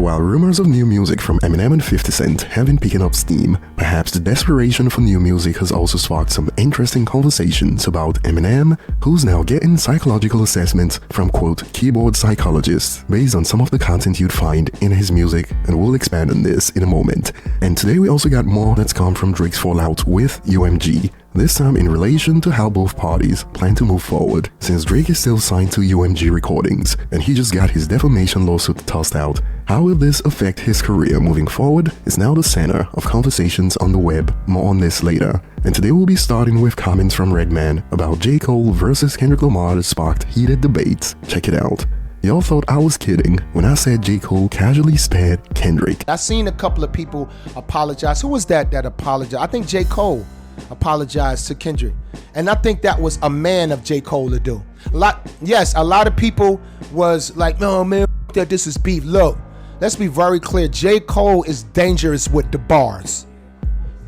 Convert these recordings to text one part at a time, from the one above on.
So while rumors of new music from Eminem and 50 Cent have been picking up steam, perhaps the desperation for new music has also sparked some interesting conversations about Eminem, who's now getting psychological assessments from quote keyboard psychologists based on some of the content you'd find in his music, and we'll expand on this in a moment. And today we also got more that's come from Drake's fallout with UMG. This time in relation to how both parties plan to move forward, since Drake is still signed to UMG Recordings and he just got his defamation lawsuit tossed out. How will this affect his career moving forward is now the center of conversations on the web. More on this later. And today we'll be starting with comments from Redman about J. Cole versus Kendrick Lamar that sparked heated debates. Check it out. Y'all thought I was kidding when I said J. Cole casually spared Kendrick. I seen a couple of people apologize. Who was that apologized? I think J. Cole apologized to Kendrick, and I think that was a man of J. Cole to do. A lot of people was like, no man, that this is beef. Look, let's be very clear. J. Cole is dangerous with the bars.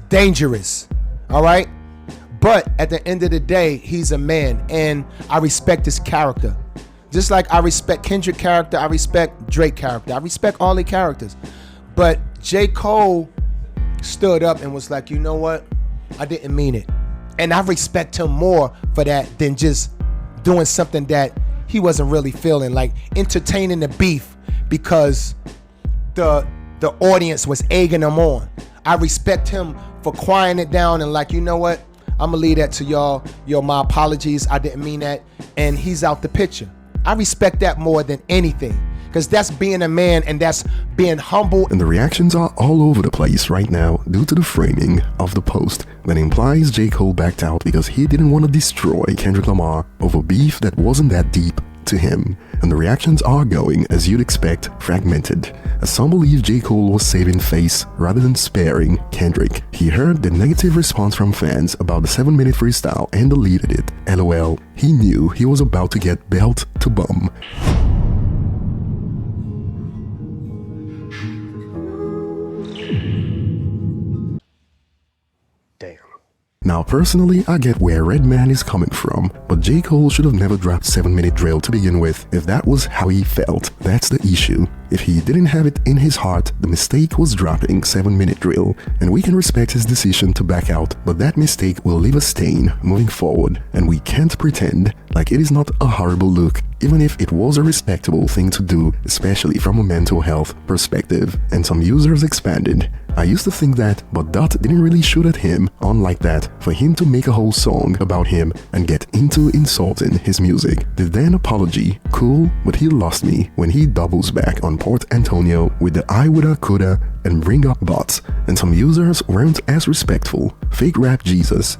Dangerous. All right? But at the end of the day, he's a man, and I respect his character. Just like I respect Kendrick character, I respect Drake character. I respect all the characters. But J. Cole stood up and was like, you know what? I didn't mean it. And I respect him more for that than just doing something that he wasn't really feeling, like entertaining the beef because the audience was egging him on. I respect him for quieting it down and like, you know what? I'm gonna leave that to y'all. Yo, my apologies. I didn't mean that. And he's out the picture. I respect that more than anything, because that's being a man and that's being humble. And the reactions are all over the place right now due to the framing of the post that implies J. Cole backed out because he didn't want to destroy Kendrick Lamar over beef that wasn't that deep to him. And the reactions are going, as you'd expect, fragmented, as some believe J. Cole was saving face rather than sparing Kendrick. He heard the negative response from fans about the 7-minute freestyle and deleted it. LOL, he knew he was about to get belt to bum. Now personally, I get where Redman is coming from, but J. Cole should have never dropped 7-minute drill to begin with if that was how he felt. That's the issue. If he didn't have it in his heart, the mistake was dropping 7-minute drill, and we can respect his decision to back out, but that mistake will leave a stain moving forward, and we can't pretend like it is not a horrible look, even if it was a respectable thing to do, especially from a mental health perspective. And some users expanded. I used to think that, but Dot didn't really shoot at him on like that for him to make a whole song about him and get into insulting his music. The then apology, cool, but he lost me when he doubles back on Port Antonio with the I woulda, coulda, and bring up bots, and some users weren't as respectful. Fake Rap Jesus.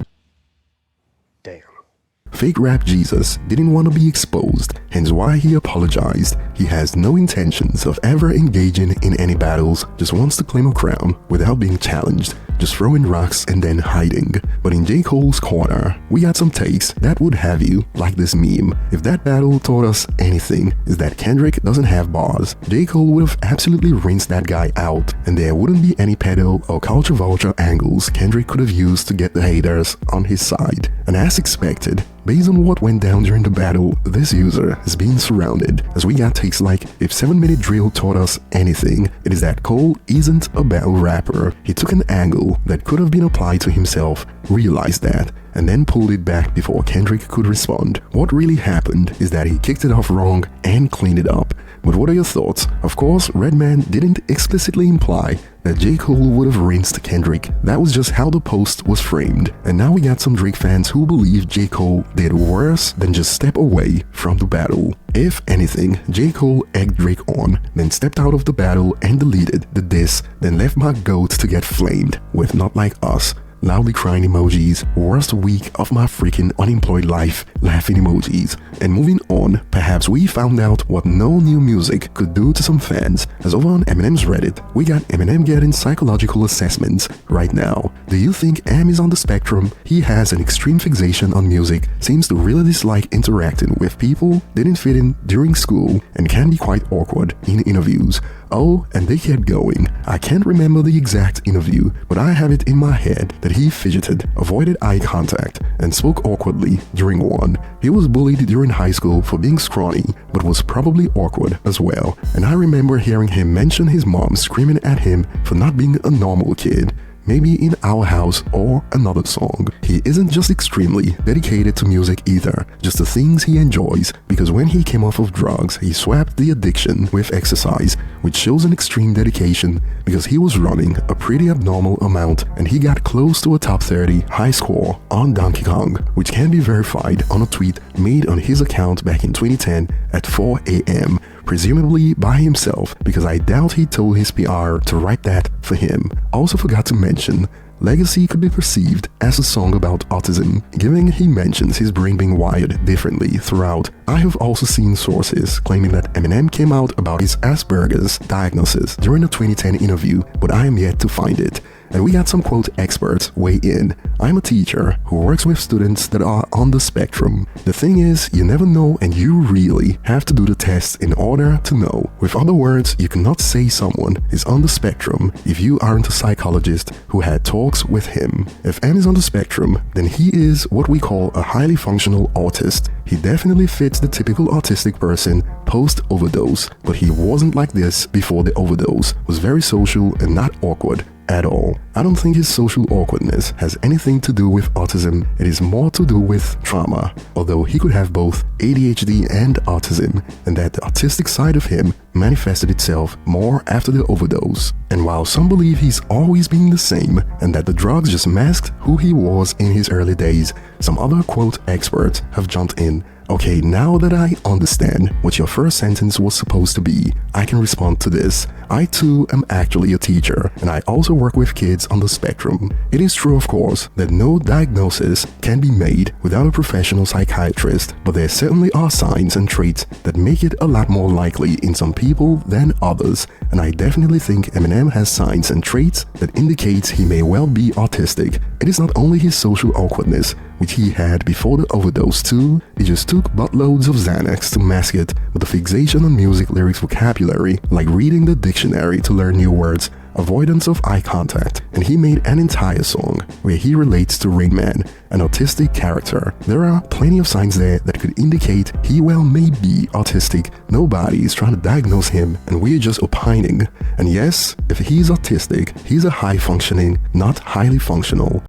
Fake Rap Jesus didn't want to be exposed, hence why he apologized. He has no intentions of ever engaging in any battles, just wants to claim a crown without being challenged, just throwing rocks and then hiding. But in J. Cole's corner, we got some takes that would have you like this meme. If that battle taught us anything, is that Kendrick doesn't have bars. J. Cole would have absolutely rinsed that guy out, and there wouldn't be any pedo or culture vulture angles Kendrick could have used to get the haters on his side. And as expected, based on what went down during the battle, this user has been surrounded, as we got takes like, if 7-minute drill taught us anything, it is that Cole isn't a battle rapper. He took an angle that could have been applied to himself, realized that, and then pulled it back before Kendrick could respond. What really happened is that he kicked it off wrong and cleaned it up. But what are your thoughts? Of course, Redman didn't explicitly imply that J. Cole would have rinsed Kendrick. That was just how the post was framed. And now we got some Drake fans who believe J. Cole did worse than just step away from the battle. If anything, J. Cole egged Drake on, then stepped out of the battle and deleted the diss, then left my goat to get flamed with Not Like Us. Loudly crying emojis, worst week of my freaking unemployed life, laughing emojis. And moving on, perhaps we found out what no new music could do to some fans, as over on Eminem's Reddit, we got Eminem getting psychological assessments right now. Do you think Em is on the spectrum? He has an extreme fixation on music, seems to really dislike interacting with people, didn't fit in during school, and can be quite awkward in interviews. Oh, and they kept going. I can't remember the exact interview, but I have it in my head that he fidgeted, avoided eye contact, and spoke awkwardly during one. He was bullied during high school for being scrawny, but was probably awkward as well. And I remember hearing him mention his mom screaming at him for not being a normal kid. Maybe in Our House or another song. He isn't just extremely dedicated to music either, just the things he enjoys, because when he came off of drugs, he swapped the addiction with exercise, which shows an extreme dedication because he was running a pretty abnormal amount and he got close to a top 30 high score on Donkey Kong, which can be verified on a tweet made on his account back in 2010 at 4 a.m. presumably by himself, because I doubt he told his PR to write that for him. Also forgot to mention, Legacy could be perceived as a song about autism, given he mentions his brain being wired differently throughout. I have also seen sources claiming that Eminem came out about his Asperger's diagnosis during a 2010 interview, but I am yet to find it. And we got some quote experts weigh in. I'm a teacher who works with students that are on the spectrum. The thing is, you never know and you really have to do the test in order to know. With other words, you cannot say someone is on the spectrum if you aren't a psychologist who had talks with him. If M is on the spectrum, then he is what we call a highly functional autist. He definitely fits the typical autistic person post-overdose, but he wasn't like this before the overdose, was very social and not awkward at all. I don't think his social awkwardness has anything to do with autism. It is more to do with trauma, although he could have both ADHD and autism, and that the autistic side of him manifested itself more after the overdose. And while some believe he's always been the same and that the drugs just masked who he was in his early days, some other quote experts have jumped in. Okay, now that I understand what your first sentence was supposed to be, I can respond to this. I too am actually a teacher, and I also work with kids on the spectrum. It is true, of course, that no diagnosis can be made without a professional psychiatrist, but there certainly are signs and traits that make it a lot more likely in some people than others, and I definitely think Eminem has signs and traits that indicates he may well be autistic. It is not only his social awkwardness, which he had before the overdose too. He just took buttloads of Xanax to mask it, but the fixation on music lyrics vocabulary, like reading the dictionary to learn new words, avoidance of eye contact, and he made an entire song where he relates to Redman, an autistic character. There are plenty of signs there that could indicate he well may be autistic. Nobody is trying to diagnose him, and we're just opining. And yes, if he's autistic, he's a high-functioning, not highly functional.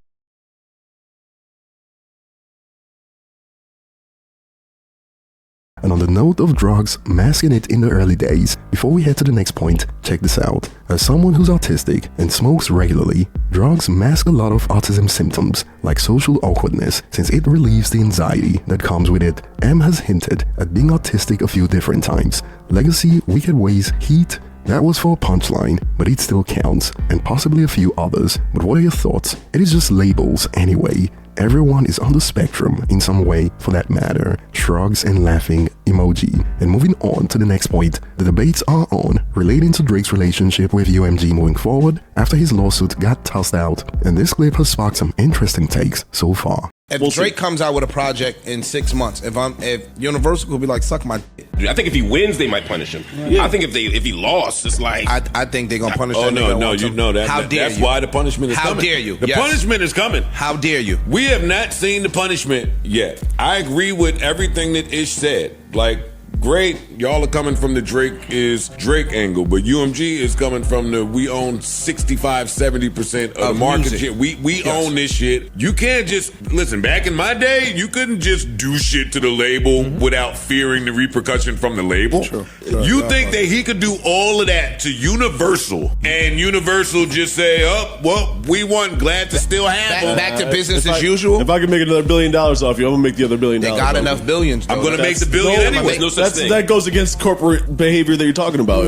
And on the note of drugs masking it in the early days, before we head to the next point, check this out. As someone who's autistic and smokes regularly, drugs mask a lot of autism symptoms, like social awkwardness, since it relieves the anxiety that comes with it. M has hinted at being autistic a few different times. Legacy, Wicked Ways, Heat, that was for a punchline, but it still counts, and possibly a few others. But what are your thoughts? It is just labels anyway. Everyone is on the spectrum in some way, for that matter. Shrugs and laughing emoji. And moving on to the next point, the debates are on relating to Drake's relationship with UMG moving forward after his lawsuit got tossed out, and this clip has sparked some interesting takes so far. If Drake comes out with a project in 6 months, if Universal could be like, suck my dick. I think if he wins, they might punish him. Yeah. I think if he lost, it's like I think they're gonna punish him. Oh no, you know that. How dare that's you? why the punishment is coming. How dare you? The punishment is coming. How dare you? We have not seen the punishment yet. I agree with everything that Ish said. Like, great, y'all are coming from the Drake angle, but UMG is coming from the we own 65-70% of the market music. shit. We own this shit. You can't just listen. Back in my day, you couldn't just do shit to the label without fearing the repercussion from the label. You think that he could do all of that to Universal and Universal just say, "Oh, well, we weren't glad to still have them." Back to business as usual. If I could make another $1 billion off you, I'm gonna make the other $1 billion. They got enough billions. Though. I'm gonna make the billion anyway. No such thing. That goes against corporate behavior that you're talking about.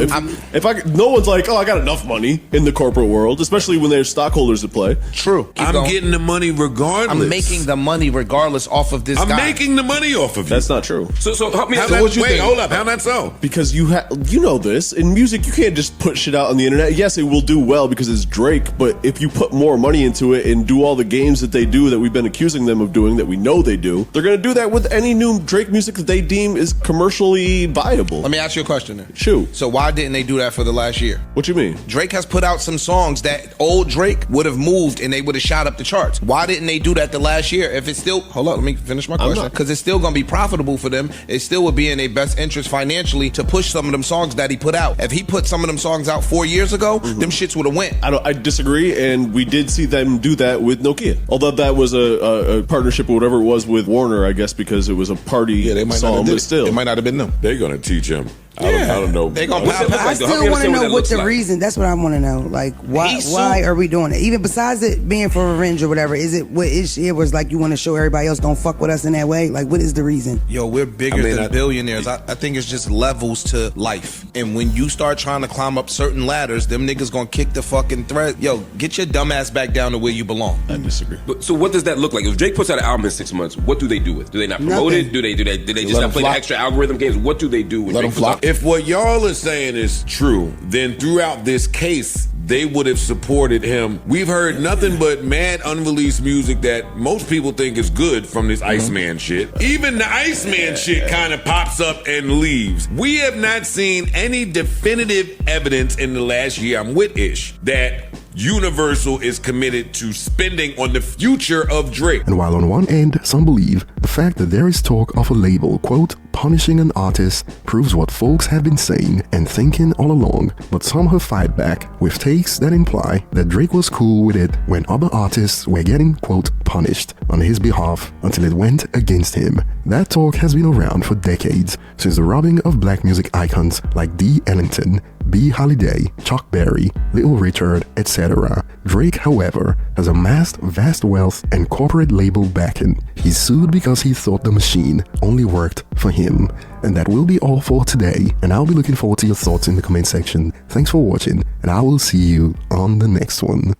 No one's like, oh, I got enough money in the corporate world, especially when there's stockholders at play. True. I'm getting the money regardless. I'm making the money regardless off of this guy. I'm making the money off of you. That's not true. So help me. Wait, hold up. How not so? Because you know this in music, you can't just put shit out on the internet. Yes, it will do well because it's Drake, but if you put more money into it and do all the games that they do that we've been accusing them of doing, that we know they do, they're gonna do that with any new Drake music that they deem is commercially commercially viable. Let me ask you a question then. Shoot. So why didn't they do that for the last year? What you mean? Drake has put out some songs that old Drake would have moved and they would have shot up the charts. Why didn't they do that the last year? If it's still, hold on, let me finish my question. Because it's still going to be profitable for them. It still would be in their best interest financially to push some of them songs that he put out. If he put some of them songs out 4 years ago, them shits would have went. I disagree, and we did see them do that with Nokia. Although that was a partnership or whatever it was with Warner, I guess, because it was a party song, but still. It might not have been them. They're going to teach him. I don't know. They gonna What's it look like, I though? Help still me want to understand know that what looks the like. reason. That's what I want to know. Like, why are we doing it? Even besides it being for revenge or whatever, is it what it was like? You want to show everybody else don't fuck with us in that way? Like, what is the reason? Yo, we're bigger than billionaires. I think it's just levels to life. And when you start trying to climb up certain ladders, them niggas gonna kick the fucking thread. Yo, get your dumb ass back down to where you belong. I disagree. So what does that look like? If Drake puts out an album in 6 months, what do they do with it? Do they not promote Nothing. it? Do they just not play the extra algorithm games? What do they do? When Let them Drake puts flop. out- If what y'all are saying is true, then throughout this case, they would have supported him. We've heard nothing but mad unreleased music that most people think is good from this Iceman shit. Even the Iceman shit kind of pops up and leaves. We have not seen any definitive evidence in the last year, I'm with Ish, that Universal is committed to spending on the future of Drake. And while on one end, some believe the fact that there is talk of a label, quote, punishing an artist proves what folks have been saying and thinking all along, but some have fight back with takes that imply that Drake was cool with it when other artists were getting, quote, punished on his behalf until it went against him. That talk has been around for decades, since the robbing of black music icons like D. Ellington, B. Holiday, Chuck Berry, Little Richard, etc. Drake, however, has amassed vast wealth and corporate label backing. He's sued because he thought the machine only worked for him. And that will be all for today, and I'll be looking forward to your thoughts in the comment section. Thanks for watching, and I will see you on the next one.